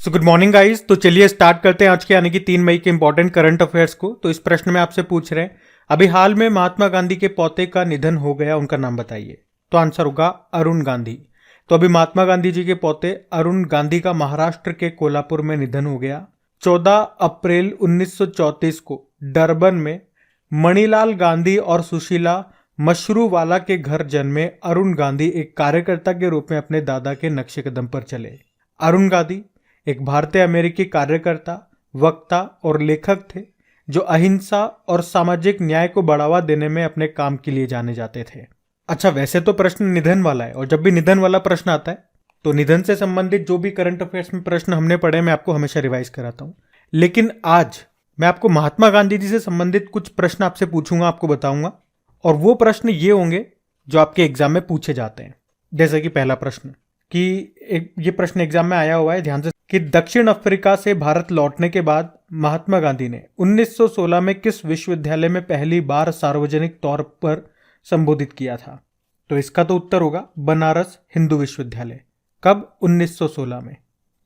So good morning guys. तो चलिए start करते हैं आज के यानी कि 3 मई के इंपॉर्टेंट करंट अफेयर्स को। तो इस प्रश्न में आपसे पूछ रहे हैं, अभी हाल में महात्मा गांधी के पोते का निधन हो गया, उनका नाम बताइए। तो आंसर होगा अरुण गांधी। तो अभी महात्मा गांधी जी के पोते अरुण गांधी का महाराष्ट्र के कोल्हापुर में निधन हो गया। 14 अप्रैल 1934 को डरबन में मणिलाल गांधी और सुशीला मशरूवाला के घर जन्मे अरुण गांधी एक कार्यकर्ता के रूप में अपने दादा के नक्शे कदम पर चले। अरुण गांधी एक भारतीय अमेरिकी कार्यकर्ता, वक्ता और लेखक थे जो अहिंसा और सामाजिक न्याय को बढ़ावा देने में अपने काम के लिए जाने जाते थे। अच्छा, वैसे तो प्रश्न निधन वाला है और जब भी निधन वाला प्रश्न आता है तो निधन से संबंधित जो भी करंट अफेयर्स में प्रश्न हमने पढ़े मैं आपको हमेशा रिवाइज कराता हूं। लेकिन आज मैं आपको महात्मा गांधी जी से संबंधित कुछ प्रश्न आपसे पूछूंगा, आपको बताऊंगा, और वो प्रश्न ये होंगे जो आपके एग्जाम में पूछे जाते हैं। जैसे कि पहला प्रश्न कि ये प्रश्न एग्जाम में आया हुआ है, ध्यान से, कि दक्षिण अफ्रीका से भारत लौटने के बाद महात्मा गांधी ने 1916 में किस विश्वविद्यालय में पहली बार सार्वजनिक तौर पर संबोधित किया था? तो इसका तो उत्तर होगा बनारस हिंदू विश्वविद्यालय। कब? 1916 में।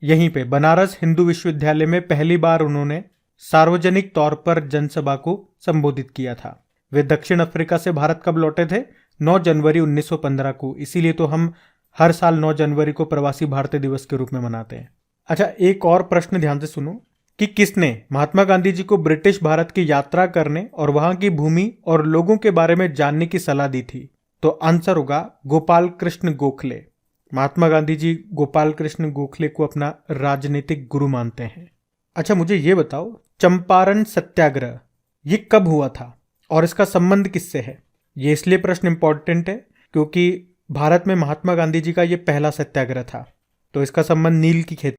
यहीं पे बनारस हिंदू विश्वविद्यालय में पहली बार उन्होंने सार्वजनिक तौर पर जनसभा को संबोधित किया था। वे दक्षिण अफ्रीका से भारत कब लौटे थे? 9 जनवरी 1915 को। इसीलिए तो हम हर साल 9 जनवरी को प्रवासी भारतीय दिवस के रूप में मनाते हैं। अच्छा, एक और प्रश्न ध्यान से सुनो कि किसने महात्मा गांधी जी को ब्रिटिश भारत की यात्रा करने और वहां की भूमि और लोगों के बारे में जानने की सलाह दी थी? तो आंसर होगा गोपाल कृष्ण गोखले। महात्मा गांधी जी गोपाल कृष्ण गोखले को अपना राजनीतिक गुरु मानते हैं। अच्छा, मुझे ये बताओ, चंपारण सत्याग्रह ये कब हुआ था और इसका संबंध किससे है? ये इसलिए प्रश्न इंपॉर्टेंट है क्योंकि भारत में महात्मा गांधी जी का ये पहला सत्याग्रह था। तो इसका संबंध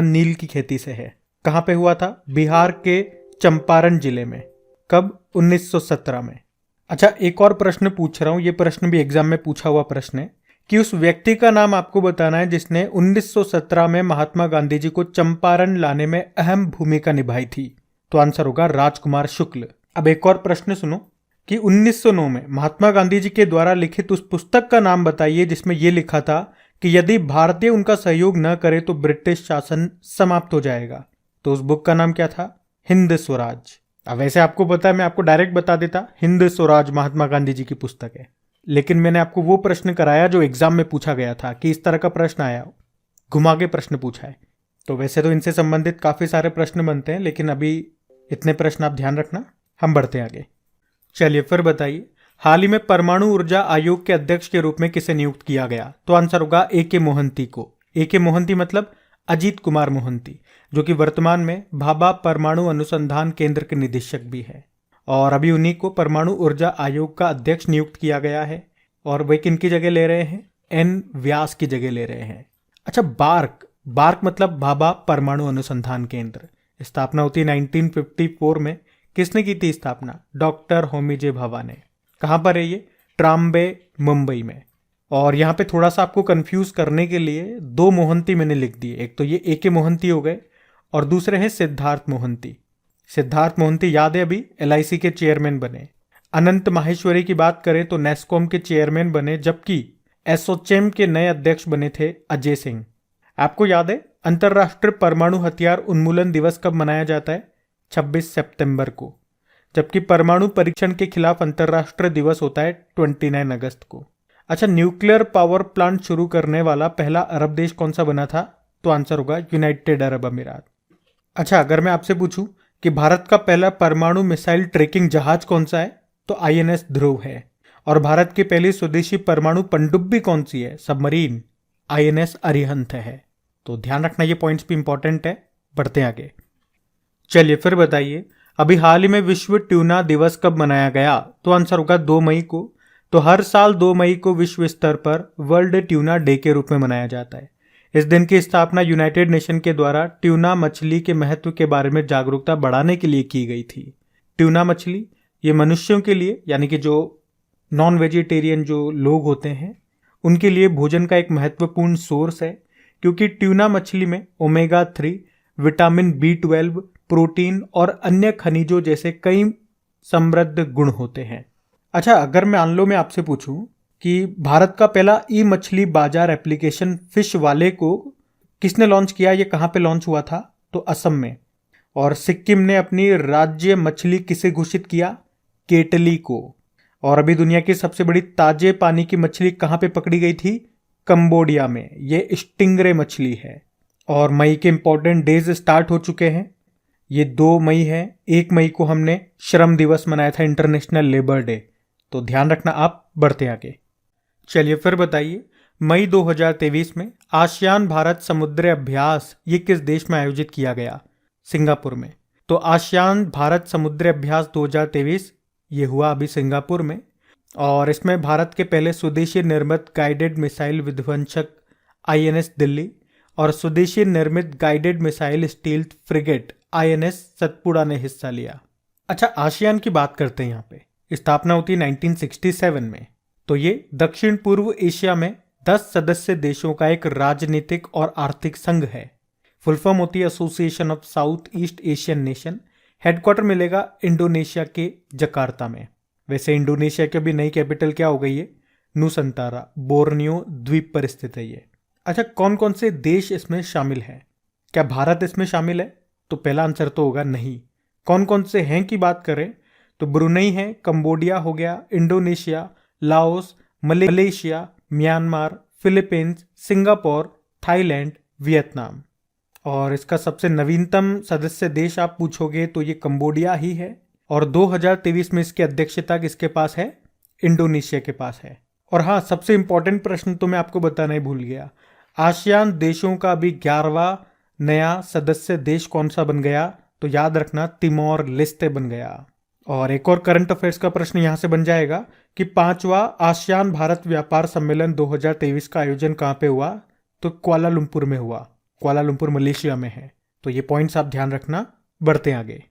नील की खेती से है। कहां पे हुआ था? बिहार के चंपारण जिले में। कब? 1917 में। अच्छा, एक और प्रश्न पूछ रहा हूं, ये प्रश्न भी एग्जाम में पूछा हुआ प्रश्न है कि उस व्यक्ति का नाम आपको बताना है जिसने 1917 में महात्मा गांधी जी को चंपारण लाने में अहम भूमिका निभाई थी। तो आंसर होगा राजकुमार शुक्ल। अब एक और प्रश्न सुनो कि 1909 में महात्मा गांधी जी के द्वारा लिखित उस पुस्तक का नाम बताइए जिसमें यह लिखा था कि यदि भारतीय उनका सहयोग न करे तो ब्रिटिश शासन समाप्त हो जाएगा। तो उस बुक का नाम क्या था? हिंद स्वराज। अब वैसे आपको पता है, मैं आपको डायरेक्ट बता देता, हिंद स्वराज महात्मा गांधी जी की पुस्तक है। लेकिन मैंने आपको वो प्रश्न कराया जो एग्जाम में पूछा गया था कि इस तरह का प्रश्न आया, घुमा के प्रश्न पूछा है। तो वैसे तो इनसे संबंधित काफी सारे प्रश्न बनते हैं, लेकिन अभी इतने प्रश्न आप ध्यान रखना। हम बढ़ते हैं आगे। चलिए फिर बताइए, हाल ही में परमाणु ऊर्जा आयोग के अध्यक्ष के रूप में किसे नियुक्त किया गया? तो आंसर होगा ए.के. मोहंती को। ए.के. मोहंती मतलब अजीत कुमार मोहंती, जो कि वर्तमान में भाभा परमाणु अनुसंधान केंद्र के निदेशक भी है। और अभी उन्हीं को परमाणु ऊर्जा आयोग का अध्यक्ष नियुक्त किया गया है। और वे किनकी जगह ले रहे हैं? एन व्यास की जगह ले रहे हैं। अच्छा, बार्क मतलब भाभा परमाणु अनुसंधान केंद्र। स्थापना होती 1954 में। किसने की थी स्थापना? डॉक्टर होमी जे भाभा ने। कहां पर है ये? ट्राम्बे, मुंबई में। और यहां पे थोड़ा सा आपको कंफ्यूज करने के लिए 2 मोहंती मैंने लिख दिए। एक तो ये ए.के. मोहंती हो गए और दूसरे हैं सिद्धार्थ मोहंती। सिद्धार्थ मोहंती याद है, अभी LIC के चेयरमैन बने। अनंत माहेश्वरी की बात करें तो नेस्कॉम के चेयरमैन बने, जबकि एसोचेम के नए अध्यक्ष बने थे अजय सिंह। आपको याद है अंतर्राष्ट्रीय परमाणु हथियार उन्मूलन दिवस कब मनाया जाता है? 26 सितंबर को। जबकि परमाणु परीक्षण के खिलाफ अंतर्राष्ट्रीय दिवस होता है 29 अगस्त को। अच्छा, न्यूक्लियर पावर प्लांट शुरू करने वाला पहला अरब देश कौन सा बना था? तो आंसर होगा यूनाइटेड अरब अमीरात। अच्छा, अगर मैं आपसे पूछूं कि भारत का पहला परमाणु मिसाइल ट्रैकिंग जहाज कौन सा है? तो INS ध्रुव है। और भारत की पहली स्वदेशी परमाणु पनडुब्बी कौन सी है? सबमरीन। INS अरिहंत है। तो ध्यान रखना, ये पॉइंट्स भी इंपॉर्टेंट है। बढ़ते आगे। चलिए फिर बताइए, अभी हाल ही में विश्व ट्यूना दिवस कब मनाया गया? तो आंसर होगा 2 मई को। तो हर साल 2 मई को विश्व स्तर पर वर्ल्ड ट्यूना डे के रूप में मनाया जाता है। इस दिन की स्थापना यूनाइटेड नेशन के द्वारा ट्यूना मछली के महत्व के बारे में जागरूकता बढ़ाने के लिए की गई थी। ट्यूना मछली ये मनुष्यों के लिए, यानी कि जो नॉन वेजिटेरियन जो लोग होते हैं, उनके लिए भोजन का एक महत्वपूर्ण सोर्स है, क्योंकि ट्यूना मछली में ओमेगा 3, विटामिन B12, प्रोटीन और अन्य खनिजों जैसे कई समृद्ध गुण होते हैं। अच्छा, अगर मैं आपसे पूछूं कि भारत का पहला ई-मछली बाजार एप्लीकेशन फिश वाले को किसने लॉन्च किया, ये कहां पे लॉन्च हुआ था? तो असम में। और सिक्किम ने अपनी राज्य मछली किसे घोषित किया? केटली को। और अभी दुनिया की सबसे बड़ी ताजे पानी की मछली कहाँ पे पकड़ी गई थी? कंबोडिया में। ये स्टिंगरे मछली है। और मई के इंपॉर्टेंट डेज स्टार्ट हो चुके हैं। ये 2 मई है। 1 मई को हमने श्रम दिवस मनाया था, इंटरनेशनल लेबर डे, तो ध्यान रखना आप। बढ़ते आगे, चलिए फिर बताइए, मई 2023 में आसियान भारत समुद्री अभ्यास ये किस देश में आयोजित किया गया? सिंगापुर में। तो आसियान भारत समुद्री अभ्यास 2023 ये हुआ अभी सिंगापुर में। और इसमें भारत के पहले स्वदेशी निर्मित गाइडेड मिसाइल विध्वंसक INS दिल्ली और स्वदेशी निर्मित guided missile stealth frigate INS Satpura ने हिस्सा लिया। अच्छा, आसियान की बात करते हैं। यहाँ पे स्थापना होती है 1967 में। तो ये दक्षिण पूर्व एशिया में 10 सदस्य देशों का एक राजनीतिक और आर्थिक संघ है। फुल फॉर्म होती है association of south east Asian nation. Headquarter मिलेगा इंडोनेशिया के जकार्ता में। वैसे इंडोनेशिया की अभी नई कैपिटल क्या हो गई है? नुसंतारा, बोर्नियो द्वीप पर स्थित है ये। अच्छा, कौन कौन से देश इसमें शामिल हैं? क्या भारत इसमें शामिल है? तो पहला आंसर तो होगा नहीं। कौन कौन से हैं की बात करें तो ब्रुनई है, कंबोडिया हो गया, Indonesia, Laos, Malaysia, Myanmar, Philippines, Singapore, Thailand, Vietnam. और इसका सबसे नवीनतम सदस्य देश आप पूछोगे तो ये कंबोडिया ही है। और 2023 में इसकी अध्यक्षता किसके पास है? इंडोनेशिया के पास है। और हाँ, सबसे इंपॉर्टेंट प्रश्न तो मैं आपको बताना ही भूल गया। आसियान देशों का अभी 11वां नया सदस्य देश कौन सा बन गया? तो याद रखना, तिमोर लेस्ते बन गया। और एक और करंट अफेयर्स का प्रश्न यहां से बन जाएगा कि 5वां आसियान भारत व्यापार सम्मेलन 2023 का आयोजन कहां पे हुआ? तो कुआलालंपुर में हुआ। कुआलालंपुर मलेशिया में है। तो ये पॉइंट्स आप ध्यान रखना। बढ़ते आगे,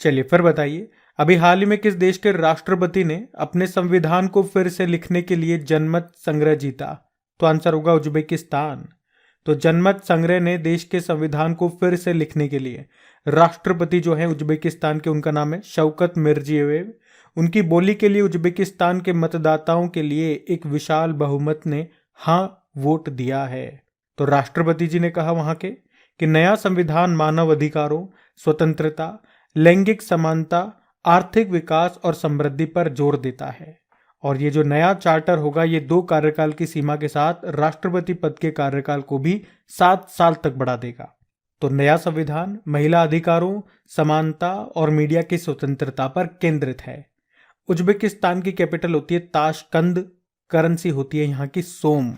चलिए फिर बताइए, अभी हाल ही में किस देश के राष्ट्रपति ने अपने संविधान को फिर से लिखने के लिए जनमत संग्रह जीता? तो आंसर होगा उज्बेकिस्तान। तो जनमत संग्रह ने देश के संविधान को फिर से लिखने के लिए राष्ट्रपति जो है उज्बेकिस्तान के, उनका नाम है शौकत मिर्जियोयेव, उनकी बोली के लिए उज्बेकिस्तान के मतदाताओं के लिए एक विशाल बहुमत ने हाँ वोट दिया है। तो राष्ट्रपति जी ने कहा वहां के कि नया संविधान मानव अधिकारों, स्वतंत्रता, लैंगिक समानता, आर्थिक विकास और समृद्धि पर जोर देता है। और ये जो नया चार्टर होगा ये 2 कार्यकाल की सीमा के साथ राष्ट्रपति पद के कार्यकाल को भी 7 साल तक बढ़ा देगा। तो नया संविधान महिला अधिकारों, समानता और मीडिया की स्वतंत्रता पर केंद्रित है। उज्बेकिस्तान की कैपिटल होती है ताशकंद, करेंसी होती है यहाँ की सोम।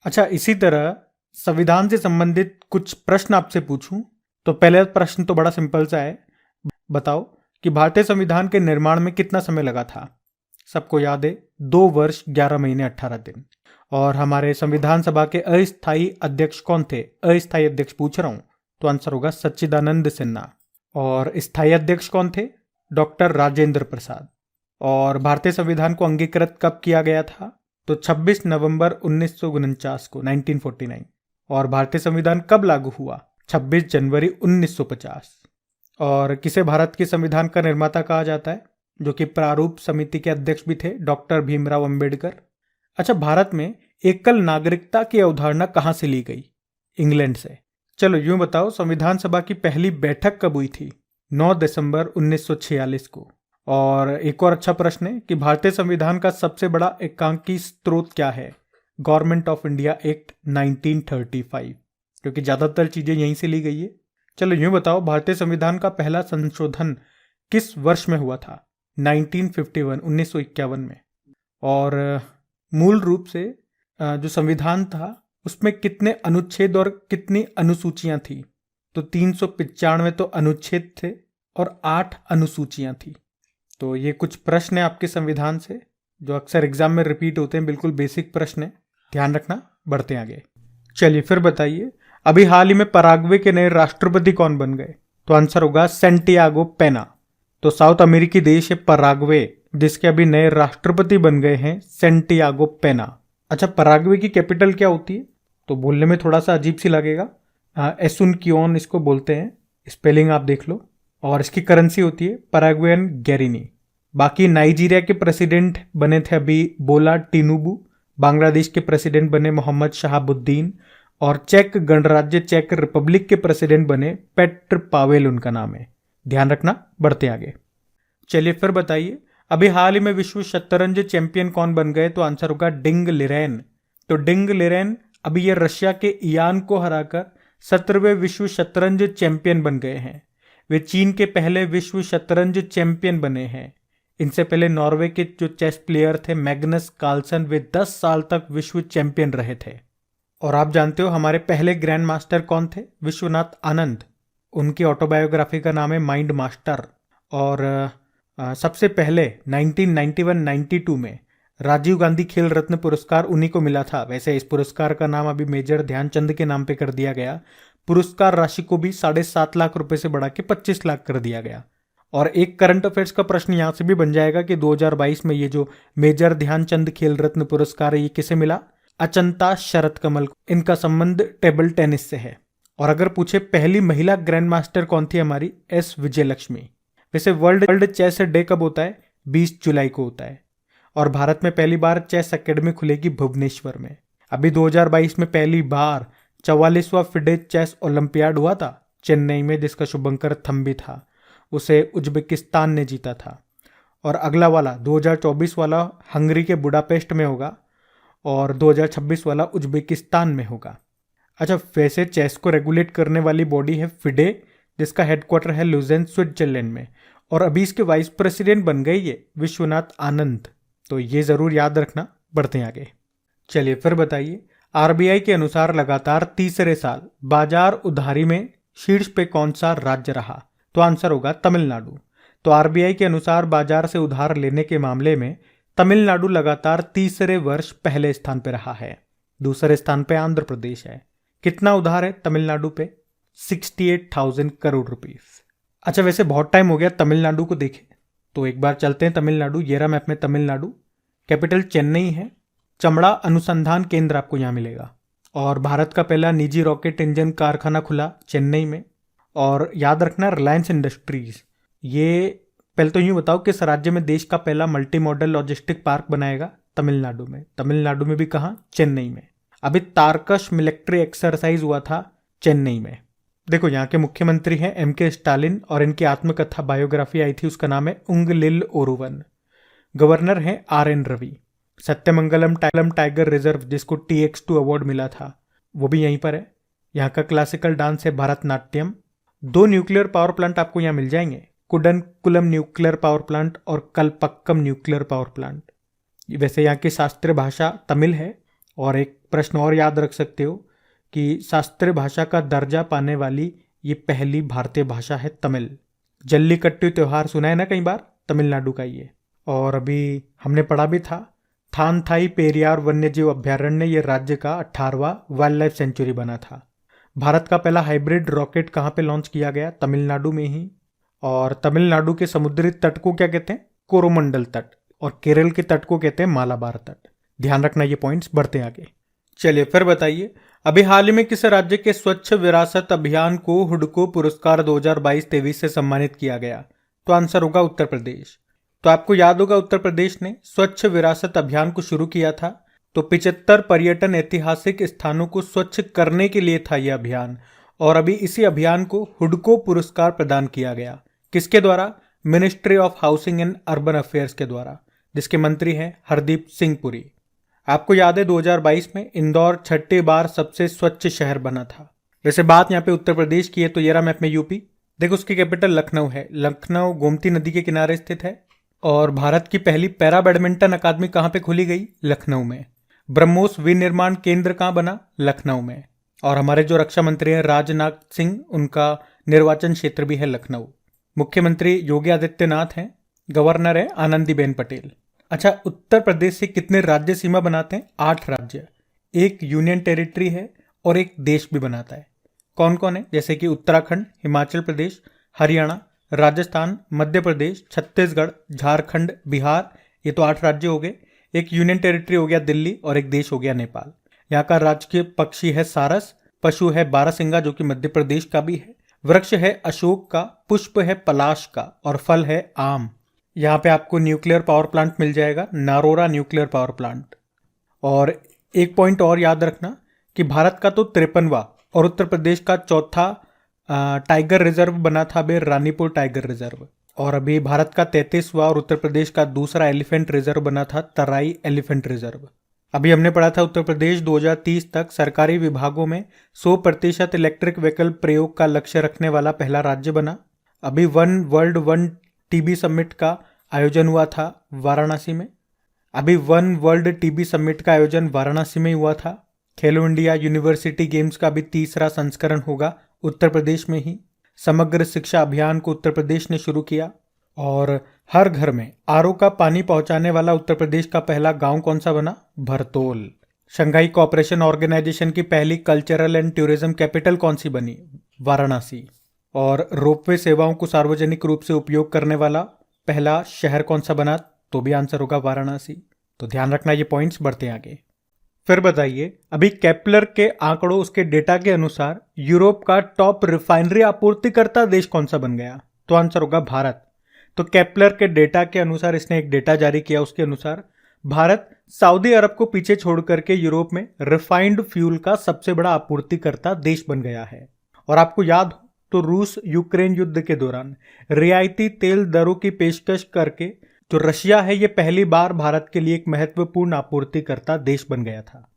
अच्छा, इसी तरह संविधान से संबंधित कुछ प्रश्न आपसे पूछूं तो पहला प्रश्न तो बड़ा सिंपल सा है, बताओ कि भारतीय संविधान के निर्माण में कितना समय लगा था? सबको याद है, 2 वर्ष 11 महीने 18 दिन। और हमारे संविधान सभा के अस्थायी अध्यक्ष कौन थे? अस्थायी अध्यक्ष पूछ रहा हूं, तो आंसर होगा सच्चिदानंद सिन्हा। और स्थायी अध्यक्ष कौन थे? डॉक्टर राजेंद्र प्रसाद। और भारतीय संविधान को अंगीकृत कब किया गया था? तो 26 नवंबर 1949 को, 1949। और भारतीय संविधान कब लागू हुआ? 26 जनवरी 1950। और किसे भारत के संविधान का निर्माता कहा जाता है? जो कि प्रारूप समिति के अध्यक्ष भी थे, डॉक्टर भीमराव अंबेडकर। अच्छा, भारत में एकल नागरिकता की अवधारणा कहां से ली गई? इंग्लैंड से। चलो यूं बताओ, संविधान सभा की पहली बैठक कब हुई थी? 9 दिसंबर 1946 को। और एक और अच्छा प्रश्न है कि भारतीय संविधान का सबसे बड़ा एकांकी स्रोत क्या है? गवर्नमेंट ऑफ इंडिया एक्ट 1935, क्योंकि ज्यादातर चीजें यहीं से ली गई है। चलो यूं बताओ, भारतीय संविधान का पहला संशोधन किस वर्ष में हुआ था? 1951, 1951 में। और मूल रूप से जो संविधान था उसमें कितने अनुच्छेद और कितनी अनुसूचियां थी? तो 395 तो अनुच्छेद थे और 8 अनुसूचियां थी। तो ये कुछ प्रश्न है आपके संविधान से जो अक्सर एग्जाम में रिपीट होते हैं, बिल्कुल बेसिक प्रश्न है, ध्यान रखना। बढ़ते आगे, चलिए फिर बताइए, अभी हाल ही में पराग्वे के नए राष्ट्रपति कौन बन गए? तो आंसर होगा सैंटियागो पेना। तो साउथ अमेरिकी देश है पराग्वे, जिसके अभी नए राष्ट्रपति बन गए हैं सैंटियागो पेना। अच्छा, पराग्वे की कैपिटल क्या होती है? तो बोलने में थोड़ा सा अजीब सी लगेगा, एसुनकियोन इसको बोलते हैं, स्पेलिंग आप देख लो। और इसकी करेंसी होती है पराग्वेन गैरिनी। बाकी नाइजीरिया के प्रेसिडेंट बने थे अभी बोला टिनुबू, बांग्लादेश के प्रेसिडेंट बने मोहम्मद शहाबुद्दीन, और चेक गणराज्य चेक रिपब्लिक के प्रेसिडेंट बने पेट्र पावेल उनका नाम है। ध्यान रखना, बढ़ते आगे। चलिए फिर बताइए, अभी हाल ही में विश्व शतरंज चैंपियन कौन बन गए? तो आंसर होगा डिंग लिरेन। तो डिंग लिरेन अभी ये रशिया के इयान को हराकर 17वें विश्व शतरंज चैंपियन बन गए हैं। वे चीन के पहले विश्व शतरंज चैंपियन बने हैं। इनसे पहले नॉर्वे के जो चेस प्लेयर थे मैग्नस कार्लसन, वे 10 साल तक विश्व चैंपियन रहे थे। और आप जानते हो हमारे पहले ग्रैंड मास्टर कौन थे? विश्वनाथ आनंद। उनकी ऑटोबायोग्राफी का नाम है माइंड मास्टर। और सबसे पहले 1991-92 में राजीव गांधी खेल रत्न पुरस्कार उन्हीं को मिला था। वैसे इस पुरस्कार का नाम अभी मेजर ध्यानचंद के नाम पे कर दिया गया। पुरस्कार राशि को भी 7.5 लाख रुपए से बढ़ा के 25 लाख कर दिया गया। और एक करंट अफेयर्स का प्रश्न यहां से भी बन जाएगा कि 2022 में ये जो मेजर ध्यानचंद खेल रत्न पुरस्कार है ये किसे मिला? अचंता शरत कमल को। इनका संबंध टेबल टेनिस से है। और अगर पूछे पहली महिला ग्रैंड मास्टर कौन थी? हमारी एस विजयलक्ष्मी। वैसे वर्ल्ड चेस डे कब होता है? 20 जुलाई को होता है। और भारत में पहली बार चेस एकेडमी खुलेगी भुवनेश्वर में। अभी 2022 में पहली बार 44वां फिडे चेस ओलंपियाड हुआ था चेन्नई में, जिसका शुभंकर थम्बी था। उसे उज्बेकिस्तान ने जीता था। और अगला वाला 2024 वाला हंगरी के बुडापेस्ट में होगा और 2026 वाला उज्बेकिस्तान में होगा। अच्छा, वैसे चेस को रेगुलेट करने वाली बॉडी है फिडे, जिसका हेडक्वार्टर है लुजेन स्विट्जरलैंड में। और अभी इसके वाइस प्रेसिडेंट बन गए ये विश्वनाथ आनंद। तो ये जरूर याद रखना। बढ़ते हैं आगे। चलिए फिर बताइए, आरबीआई के अनुसार लगातार तीसरे साल बाजार उधारी में शीर्ष पे कौन सा राज्य रहा? तो आंसर होगा तमिलनाडु। तो आरबीआई के अनुसार बाजार से उधार लेने के मामले में तमिलनाडु लगातार तीसरे वर्ष पहले स्थान पे रहा है। दूसरे स्थान पे आंध्र प्रदेश है। कितना उधार है तमिलनाडु पे? 68,000 करोड़ रुपीस। अच्छा, वैसे बहुत टाइम हो गया तमिलनाडु को देखे, तो एक बार चलते हैं तमिलनाडु। ये रहा मैप में तमिलनाडु। कैपिटल चेन्नई है। चमड़ा अनुसंधान केंद्र आपको यहाँ मिलेगा। और भारत का पहला निजी रॉकेट इंजन कारखाना खुला चेन्नई में। और याद रखना, रिलायंस इंडस्ट्रीज, ये पहले तो यूँ बताओ किस राज्य में देश का पहला मल्टी मॉडल लॉजिस्टिक पार्क बनाएगा? तमिलनाडु में। तमिलनाडु में भी कहाँ? चेन्नई में। अभी तारकश मिलिट्री एक्सरसाइज हुआ था चेन्नई में। देखो, यहाँ के मुख्यमंत्री हैं एम.के. स्टालिन और इनकी आत्मकथा बायोग्राफी आई थी, उसका नाम है उंगलिल ओरुवन। गवर्नर हैं R N. Ravi. Sathyamangalam tiger reserve, जिसको TX2 अवार्ड मिला था, वो भी यहीं पर है। यहाँ का क्लासिकल डांस है भरतनाट्यम। 2 न्यूक्लियर पावर प्लांट आपको यहाँ मिल जाएंगे, कुडनकुलम न्यूक्लियर पावर प्लांट और कलपक्कम न्यूक्लियर पावर प्लांट। वैसे यहाँ की शास्त्रीय भाषा तमिल है। और एक प्रश्न और याद रख सकते हो कि शास्त्रीय भाषा का दर्जा पाने वाली ये पहली भारतीय भाषा है तमिल। जल्लीकट्टू त्योहार सुना है ना कई बार, तमिलनाडु का ये। और अभी हमने पढ़ा भी था, थानथाई पेरियार वन्यजीव अभ्यारण्य ये राज्य का 18वां वाइल्ड लाइफ सेंचुरी बना था। भारत का पहला हाइब्रिड रॉकेट कहाँ पे लॉन्च किया गया? तमिलनाडु में ही। और तमिलनाडु के समुद्री तट को क्या कहते हैं? कोरोमंडल तट। और केरल के तट को कहते हैं मालाबार तट। ध्यान रखना ये पॉइंट्स। बढ़ते आगे। चलिए फिर बताइए, अभी हाल ही में किस राज्य के स्वच्छ विरासत अभियान को हुडको पुरस्कार 2022-23 से सम्मानित किया गया? तो आंसर होगा उत्तर प्रदेश। तो आपको याद होगा उत्तर प्रदेश ने स्वच्छ विरासत अभियान को शुरू किया था। तो 75 पर्यटन ऐतिहासिक स्थानों को स्वच्छ करने के लिए था यह अभियान। और अभी इसी अभियान को हुडको पुरस्कार प्रदान किया गया। किसके द्वारा? Ministry of housing and urban affairs के द्वारा, जिसके मंत्री हैं हरदीप सिंह पुरी। आपको याद है 2022 में इंदौर 6ठी बार सबसे स्वच्छ शहर बना था। वैसे बात यहाँ पे उत्तर प्रदेश की है, तो ये रहा मैप में यूपी। देखो, उसकी कैपिटल लखनऊ है। लखनऊ गोमती नदी के किनारे स्थित है। और भारत की पहली पैरा बैडमिंटन अकादमी कहाँ पे खोली गई? लखनऊ में। ब्रह्मोस विनिर्माण केंद्र कहाँ बना? लखनऊ में। और हमारे जो रक्षा मंत्री हैं राजनाथ सिंह, उनका निर्वाचन क्षेत्र भी है लखनऊ। मुख्यमंत्री योगी आदित्यनाथ हैं। गवर्नर है आनंदीबेन पटेल। अच्छा, उत्तर प्रदेश से कितने राज्य सीमा बनाते हैं? 8 राज्य। एक यूनियन टेरिटरी है और एक देश भी बनाता है। कौन कौन है? जैसे कि उत्तराखंड, हिमाचल प्रदेश, हरियाणा, राजस्थान, मध्य प्रदेश, छत्तीसगढ़, झारखंड, बिहार। ये तो 8 राज्य हो गए। एक यूनियन टेरिटरी हो गया दिल्ली और एक देश हो गया नेपाल। यहाँ का राजकीय पक्षी है सारस। पशु है बारहसिंगा, जो कि मध्य प्रदेश का भी है। वृक्ष है अशोक का। पुष्प है पलाश का। और फल है आम। यहाँ पे आपको न्यूक्लियर पावर प्लांट मिल जाएगा, नारोरा न्यूक्लियर पावर प्लांट। और एक पॉइंट और याद रखना कि भारत का तो 53वां और उत्तर प्रदेश का चौथा टाइगर रिजर्व बना था अभी रानीपुर टाइगर रिजर्व, और अभी भारत का 33वां और उत्तर प्रदेश का दूसरा एलिफेंट रिजर्व बना था तराई एलिफेंट रिजर्व। अभी हमने पढ़ा था उत्तर प्रदेश 2030 तक सरकारी विभागों में 100% इलेक्ट्रिक व्हीकल प्रयोग का लक्ष्य रखने वाला पहला राज्य बना। अभी one world one TB summit का आयोजन हुआ था वाराणसी में। अभी वन वर्ल्ड टीबी समिट का आयोजन वाराणसी में हुआ था। खेलो इंडिया यूनिवर्सिटी गेम्स का भी तीसरा संस्करण होगा उत्तर प्रदेश में ही। समग्र शिक्षा अभियान को उत्तर प्रदेश ने शुरू किया, और हर घर में आरओ का पानी पहुंचाने वाला उत्तर प्रदेश का पहला गांव कौन सा बना? भरतौल। शंघाई कोऑपरेशन ऑर्गेनाइजेशन की पहली कल्चरल एंड टूरिज्म कैपिटल कौन सी बनी? वाराणसी। और रोपवे सेवाओं को सार्वजनिक रूप से उपयोग करने वाला पहला शहर कौन सा बना? तो भी आंसर होगा वाराणसी। तो ध्यान रखना ये पॉइंट्स बढ़ते आगे। फिर बताइए, अभी केपलर के आंकड़ों, उसके डेटा के अनुसार यूरोप का टॉप रिफाइनरी आपूर्तिकर्ता देश कौन सा बन गया? तो आंसर होगा भारत। तो केपलर के डेटा के अनुसार, इसने एक डेटा जारी किया, उसके अनुसार भारत सऊदी अरब को पीछे छोड़ करके यूरोप में रिफाइंड फ्यूल का सबसे बड़ा आपूर्तिकर्ता देश बन गया है। और आपको याद हो तो रूस यूक्रेन युद्ध के दौरान रियायती तेल दरों की पेशकश करके जो रशिया है, ये पहली बार भारत के लिए एक महत्वपूर्ण आपूर्तिकर्ता देश बन गया था।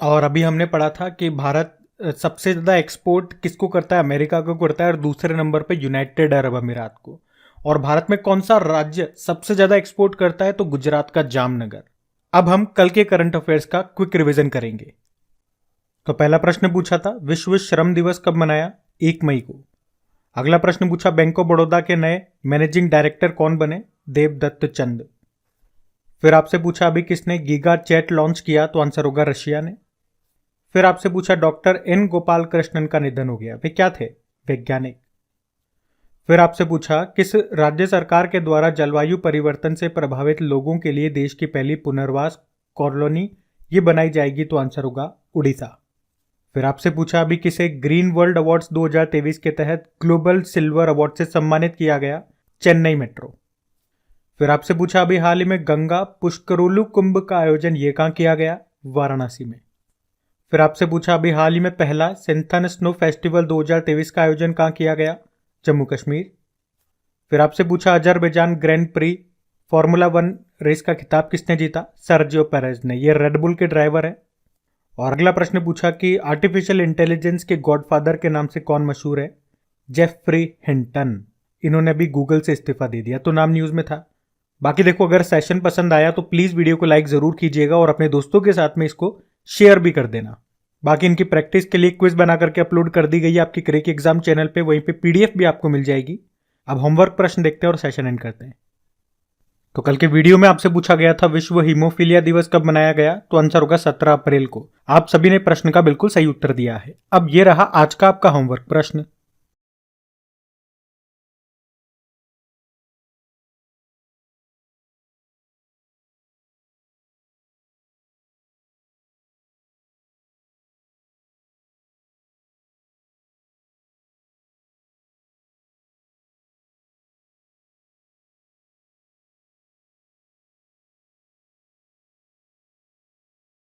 और अभी हमने पढ़ा था कि भारत सबसे ज्यादा एक्सपोर्ट किसको करता है? अमेरिका को करता है, और दूसरे नंबर पे यूनाइटेड अरब अमीरात को। और भारत में कौन सा राज्य सबसे ज्यादा एक्सपोर्ट करता है? तो गुजरात का जामनगर। अब हम कल के करंट अफेयर्स का क्विक रिवीजन करेंगे। तो पहला प्रश्न पूछा था विश्व श्रम दिवस कब मनाया? 1 मई को। अगला प्रश्न पूछा बैंक ऑफ बड़ौदा के नए मैनेजिंग डायरेक्टर कौन बने? देवदत्त चंद। फिर आपसे पूछा अभी किसने गीगा चैट लॉन्च किया? तो आंसर होगा रशिया ने। फिर आपसे पूछा डॉक्टर एन गोपाल कृष्णन का निधन हो गया, वे क्या थे? वैज्ञानिक। फिर आपसे पूछा किस राज्य सरकार के द्वारा जलवायु परिवर्तन से प्रभावित लोगों के लिए देश की पहली पुनर्वास कॉलोनी ये बनाई जाएगी? तो आंसर होगा उड़ीसा। फिर आपसे पूछा अभी किसे ग्रीन वर्ल्ड अवार्ड्स 2023 के तहत ग्लोबल सिल्वर अवार्ड से सम्मानित किया गया? चेन्नई मेट्रो। फिर आपसे पूछा अभी हाल ही में गंगा पुष्करोलु कुंभ का आयोजन ये कहां किया गया? वाराणसी में। फिर आपसे पूछा अभी हाल ही में पहला सिंथन स्नो फेस्टिवल 2023 का आयोजन कहां किया गया? जम्मू कश्मीर। फिर आपसे पूछा Azerbaijan grand prix formula 1 race का खिताब किसने जीता? सर्जियो पेरेज ने, ये रेडबुल के ड्राइवर है। और अगला प्रश्न पूछा कि आर्टिफिशियल इंटेलिजेंस के गॉडफादर के नाम से कौन मशहूर है? Geoffrey Hinton. इन्होंने भी गूगल से इस्तीफा दे दिया, तो नाम न्यूज में था। बाकी देखो, अगर सेशन पसंद आया तो प्लीज वीडियो को लाइक जरूर कीजिएगा और अपने दोस्तों के साथ में इसको शेयर भी कर देना। बाकी इनकी प्रैक्टिस के लिए क्विज बना करके अपलोड कर दी गई है आपकी क्रेक एग्जाम चैनल पे, वहीं पे पीडीएफ भी आपको मिल जाएगी। अब होमवर्क प्रश्न देखते हैं और सेशन एंड करते हैं। तो कल के वीडियो में आपसे पूछा गया था विश्व हीमोफीलिया दिवस कब मनाया गया? तो आंसर होगा 17 अप्रैल को। आप सभी ने प्रश्न का बिल्कुल सही उत्तर दिया है। अब ये रहा आज का आपका होमवर्क प्रश्न।